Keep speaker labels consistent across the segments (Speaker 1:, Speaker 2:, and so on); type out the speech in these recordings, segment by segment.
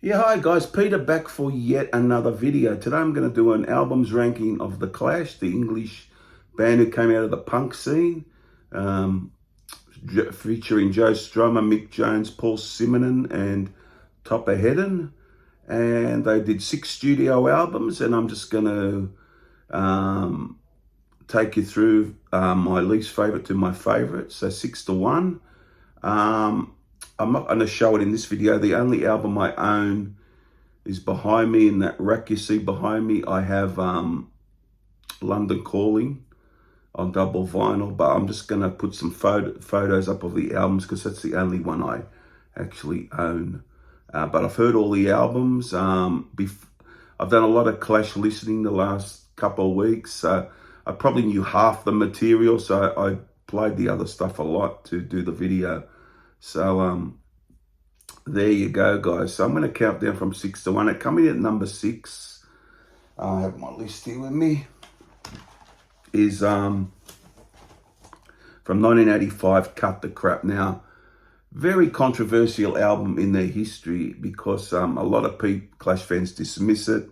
Speaker 1: Yeah, hi guys, Peter back for yet another video. Today I'm going to do an albums ranking of The Clash, the English band who came out of the punk scene, um, featuring Joe Strummer, Mick Jones, Paul Simonon and Topper Headon. And they did 6 studio albums, and I'm just going to take you through my least favourite to my favourite, so 6 to 1. Um, I'm not going to show it in this video. The only album I own is behind me. In that rack you see behind me, I have London Calling on double vinyl, but I'm just going to put some photos up of the albums because that's the only one I actually own. But I've heard all the albums. I've done a lot of Clash listening the last couple of weeks. So I probably knew half the material, so I played the other stuff a lot to do the video. So there you go, guys. So I'm going to count down from 6 to 1. Coming in at number 6, I have my list here with me, is from 1985, Cut the Crap. Now, very controversial album in their history because a lot of Clash fans dismiss it.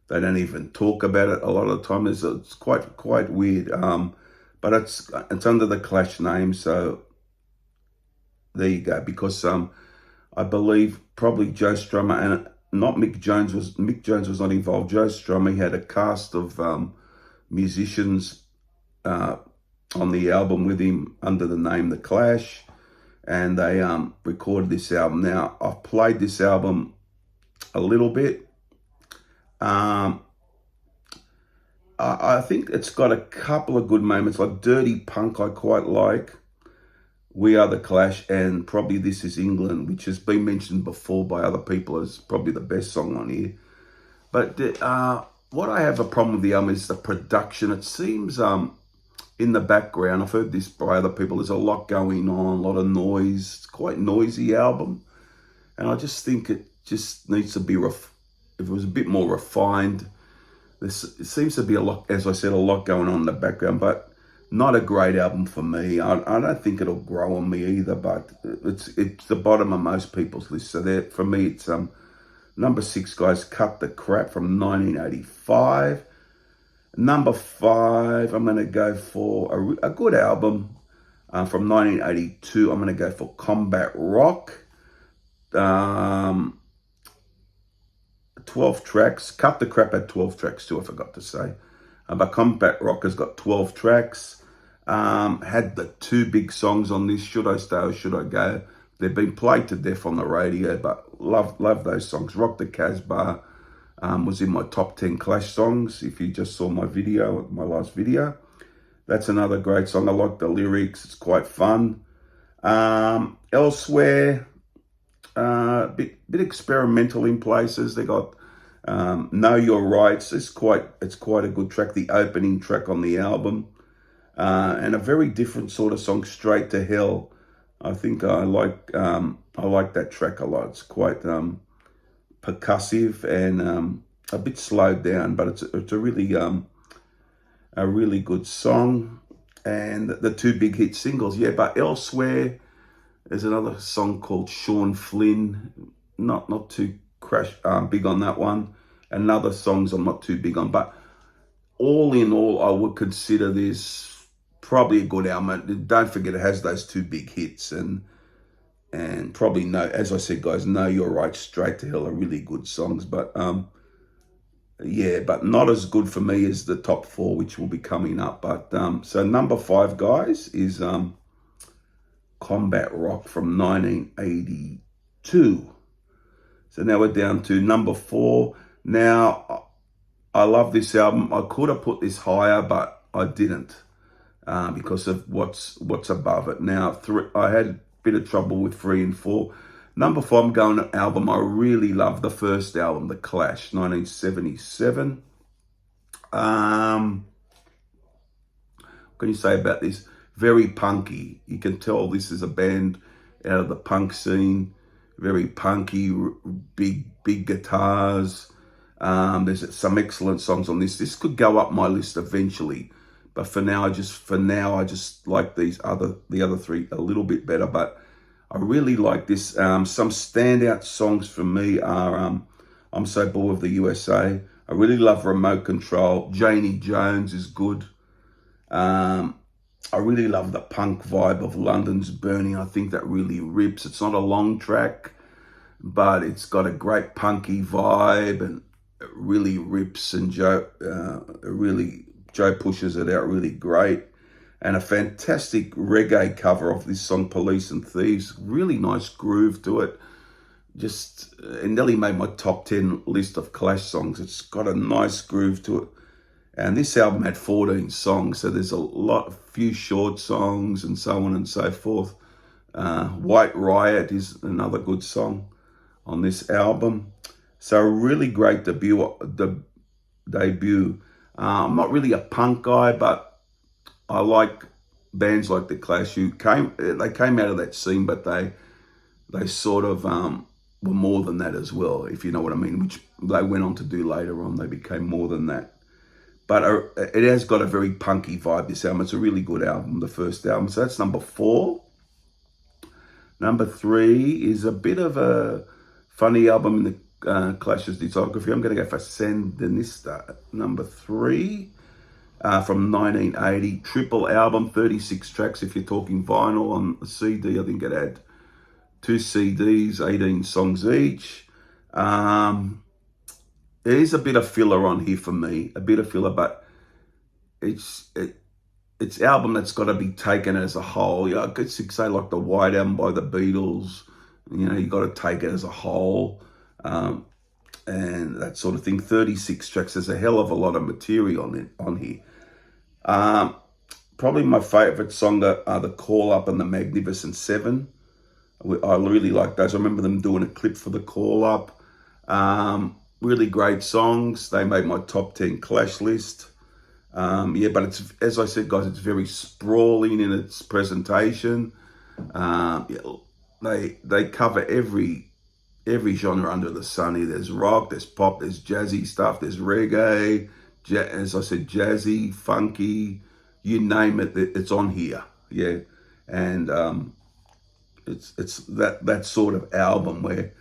Speaker 1: They don't even talk about it a lot of the time. It's quite weird. But it's under the Clash name, so there you go. Because I believe probably Joe Strummer and not Mick Jones was not involved. Joe Strummer had a cast of musicians on the album with him under the name The Clash, and they recorded this album. Now I've played this album a little bit. I think it's got a couple of good moments, like Dirty Punk I quite like. We Are the Clash, and probably This Is England, which has been mentioned before by other people as probably the best song on here. But what I have a problem with the album is the production. It seems in the background, I've heard this by other people, there's a lot going on, a lot of noise. It's quite noisy album. And I just think it just needs to be, if it was a bit more refined. It seems to be a lot, as I said, a lot going on in the background, but not a great album for me. I don't think it'll grow on me either, but it's the bottom of most people's list. So there, for me, it's number 6, guys, Cut the Crap from 1985. Number 5, I'm going to go for a good album from 1982. I'm going to go for Combat Rock. 12 tracks. Cut the Crap had 12 tracks too, I forgot to say. But Combat Rock has got 12 tracks. Had the 2 big songs on this, Should I Stay or Should I Go? They've been played to death on the radio, but love those songs. Rock the Casbah was in my top 10 Clash songs. If you just saw my video, my last video, that's another great song. I like the lyrics. It's quite fun. Elsewhere, bit experimental in places. They got Know Your Rights. It's quite a good track. The opening track on the album. And a very different sort of song, Straight to Hell. I think I like that track a lot. It's quite percussive and a bit slowed down, but it's a really good song. And the 2 big hit singles, yeah. But Elsewhere, there's another song called Sean Flynn. Not too big on that one. And other songs I'm not too big on, but all in all, I would consider this probably a good album. Don't forget it has those 2 big hits, and probably as I said, guys, Know Your Right, Straight to Hell are really good songs, but yeah, but not as good for me as the top 4, which will be coming up. But so number 5, guys, is Combat Rock from 1982. So now we're down to number 4. Now, I love this album. I could have put this higher, but I didn't because of what's above it. Now, I had a bit of trouble with 3 and 4. Number 4, I'm going to album. I really love the first album, The Clash, 1977. What can you say about this? Very punky. You can tell this is a band out of the punk scene. Very punky, big guitars. There's some excellent songs on this. This could go up my list eventually, but for now I just like the other 3 a little bit better. But I really like this. Some standout songs for me are I'm So Bored of the USA. I really love Remote Control. Janie Jones is good. Um, I really love the punk vibe of London's Burning. I think that really rips. It's not a long track, but it's got a great punky vibe and it really rips. And Joe pushes it out really great. And a fantastic reggae cover of this song, Police and Thieves. Really nice groove to it. It nearly made my top 10 list of Clash songs. It's got a nice groove to it. And this album had 14 songs, so there's a few short songs and so on and so forth. White Riot is another good song on this album. So a really great debut. I'm not really a punk guy, but I like bands like The Clash who came out of that scene, but they sort of were more than that as well, if you know what I mean, which they went on to do later on. They became more than that. But it has got a very punky vibe, this album. It's a really good album, the first album. So that's number 4. Number 3 is a bit of a funny album in the Clash's discography. I'm going to go for Sandinista, number 3, from 1980. Triple album, 36 tracks if you're talking vinyl. On the CD, I think it had 2 CDs, 18 songs each. There's a bit of filler on here for me, a bit of filler, but it's album that's got to be taken as a whole. Yeah, I could say like the White Album by the Beatles. You know, you got to take it as a whole, and that sort of thing. 36 tracks. There's a hell of a lot of material on here. Probably my favourite song are The Call Up and The Magnificent Seven. I really like those. I remember them doing a clip for The Call Up. Really great songs. They made my top 10 Clash list. But it's, as I said, guys, it's very sprawling in its presentation. They cover every genre under the sun here. There's rock, there's pop, there's jazzy stuff, there's reggae, as I said, jazzy, funky, you name it, it's on here. Yeah, and it's that sort of album where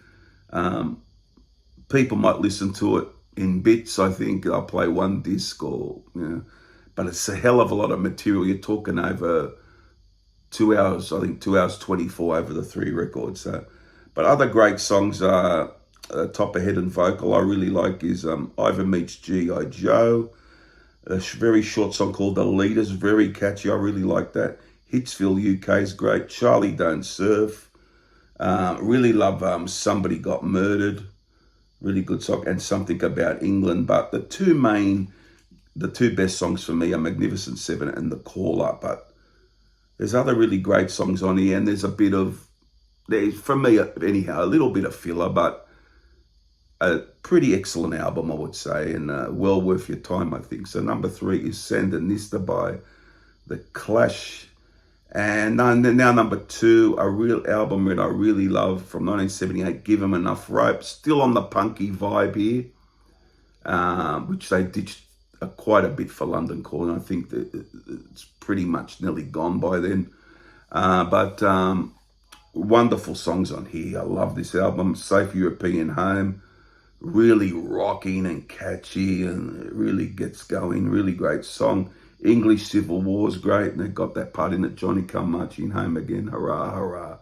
Speaker 1: people might listen to it in bits. I think I'll play one disc but it's a hell of a lot of material. You're talking over 2 hours, I think 2 hours 24 over the 3 records. But other great songs are top of head and vocal I really like is Ivor Meets G.I. Joe. A very short song called The Leaders, very catchy. I really like that. Hitsville, UK is great. Charlie Don't Surf. Really love Somebody Got Murdered. Really good song. And Something About England. But the two best songs for me are Magnificent Seven and The Call Up. But there's other really great songs on here, and there's for me anyhow, a little bit of filler, but a pretty excellent album, I would say, and well worth your time, I think. So number 3 is Sandinista by The Clash. And now number 2, a real album that I really love from 1978, Give 'Em Enough Rope. Still on the punky vibe here, which they ditched quite a bit for London Calling. I think that it's pretty much nearly gone by then. But wonderful songs on here. I love this album. Safe European Home. Really rocking and catchy, and it really gets going. Really great song. English Civil War is great, and they got that part in it. Johnny Come Marching Home Again. Hurrah, hurrah.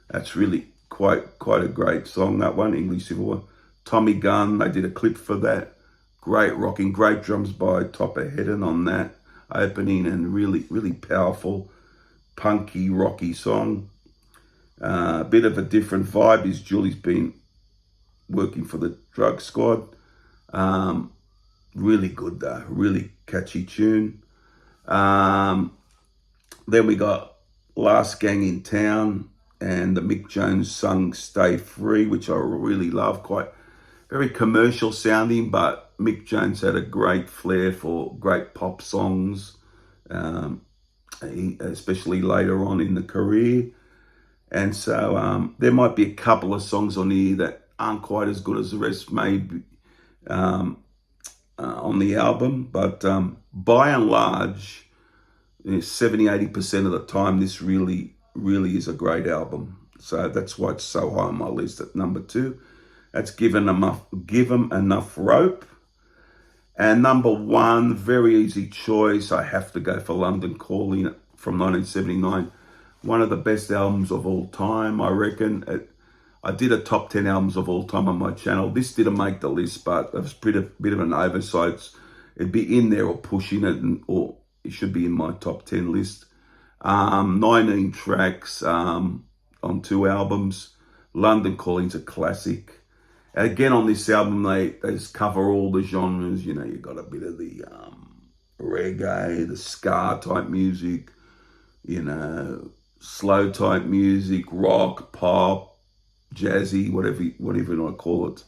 Speaker 1: That's really quite a great song, that one, English Civil War. Tommy Gunn, they did a clip for that. Great rocking, great drums by Topper Hedden on that opening, and really powerful, punky, rocky song. A bit of a different vibe is Julie's been working for the Drug Squad. Really good though, really catchy tune. Then we got Last Gang in Town and the Mick Jones sung Stay Free, which I really love. Quite very commercial sounding, but Mick Jones had a great flair for great pop songs, especially later on in the career. And so there might be a couple of songs on here that aren't quite as good as the rest, maybe on the album. But by and large, 70-80% of the time, this really is a great album. So that's why it's so high on my list at number 2. That's Give 'Em Enough Rope. And number 1, very easy choice. I have to go for London Calling from 1979. One of the best albums of all time, I reckon. I did a top 10 albums of all time on my channel. This didn't make the list, but it was a bit of an oversight. It'd be in there or pushing it, or it should be in my top 10 list. 19 tracks on 2 albums. London Calling's a classic. Again, on this album, they just cover all the genres. You know, you got a bit of the reggae, the ska type music, you know, slow type music, rock, pop, jazzy, whatever you want to call it.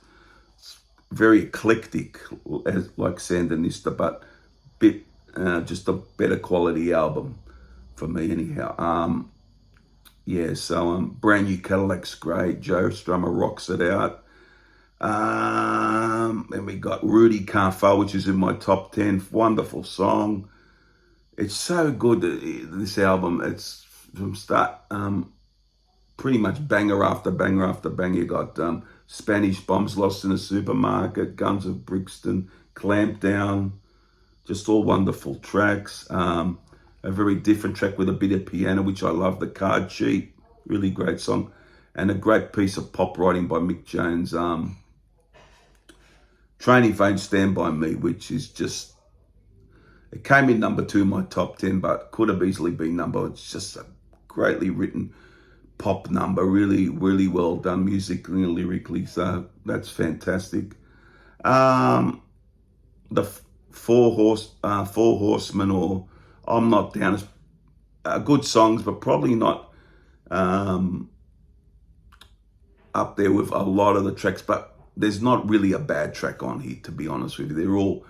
Speaker 1: It's very eclectic, like Sandinista, but just a better quality album for me, anyhow. Yeah, so Brand New Cadillac's great. Joe Strummer rocks it out. And we got Rudy Carfell, which is in my top 10. Wonderful song. It's so good, this album. It's from start, pretty much banger after banger after banger. You got Spanish Bombs, Lost in a Supermarket, Guns of Brixton, Clamp Down. Just all wonderful tracks. A very different track with a bit of piano, which I love. The Card Cheat, really great song. And a great piece of pop writing by Mick Jones. Training Veins Stand By Me, which is just, it came in number 2 in my top 10, but could have easily been number. It's just a greatly written pop number, really, really well done musically and lyrically. So that's fantastic. The Four Horsemen, or I'm Not Down, is good songs, but probably not up there with a lot of the tracks. But there's not really a bad track on here, to be honest with you. They're all,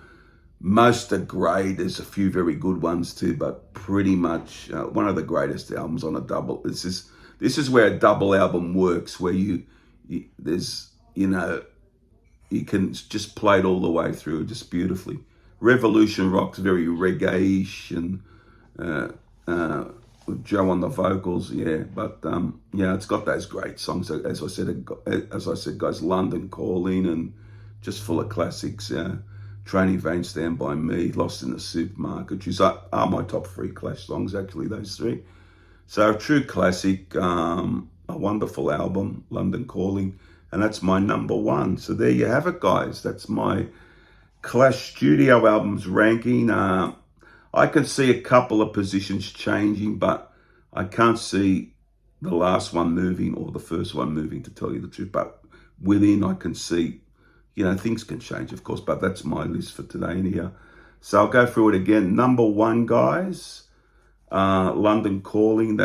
Speaker 1: most are great. There's a few very good ones too, but pretty much one of the greatest albums on a double. This is where a double album works, where there's, you know, you can just play it all the way through just beautifully. Revolution Rock's very reggae-ish, and with Joe on the vocals, yeah. But yeah, it's got those great songs. As I said, guys, London Calling, and just full of classics. Training Veins Stand By Me, Lost in the Supermarket, which are my top 3 Clash songs, actually, those 3. So a true classic, a wonderful album, London Calling, and that's my number 1. So there you have it, guys. That's my Clash studio albums ranking. I can see a couple of positions changing, but I can't see the last one moving or the first one moving, to tell you the truth. But within, I can see, you know, things can change, of course, but that's my list for today anyhow. So I'll go through it again. Number 1, guys, London Calling.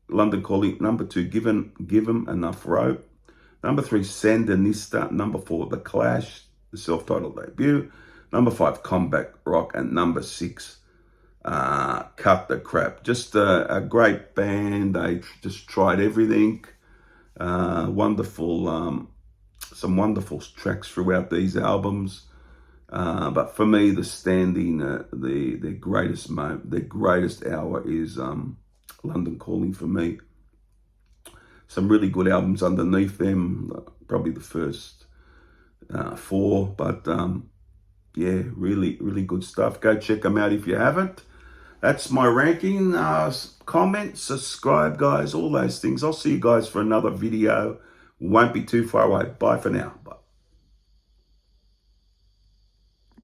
Speaker 1: London Calling. Number 2, Give 'Em Enough Rope. Number 3, Sandinista. Number 4, The Clash, the self-titled debut. Number 5, Combat Rock. And number 6, Cut the Crap. Just a great band. They just tried everything. Wonderful, some wonderful tracks throughout these albums. But for me, the greatest hour is London Calling for me. Some really good albums underneath them, probably the first 4, but yeah, really, really good stuff. Go check them out if you haven't. That's my ranking. Comment, subscribe, guys, all those things. I'll see you guys for another video. Won't be too far away. Bye for now.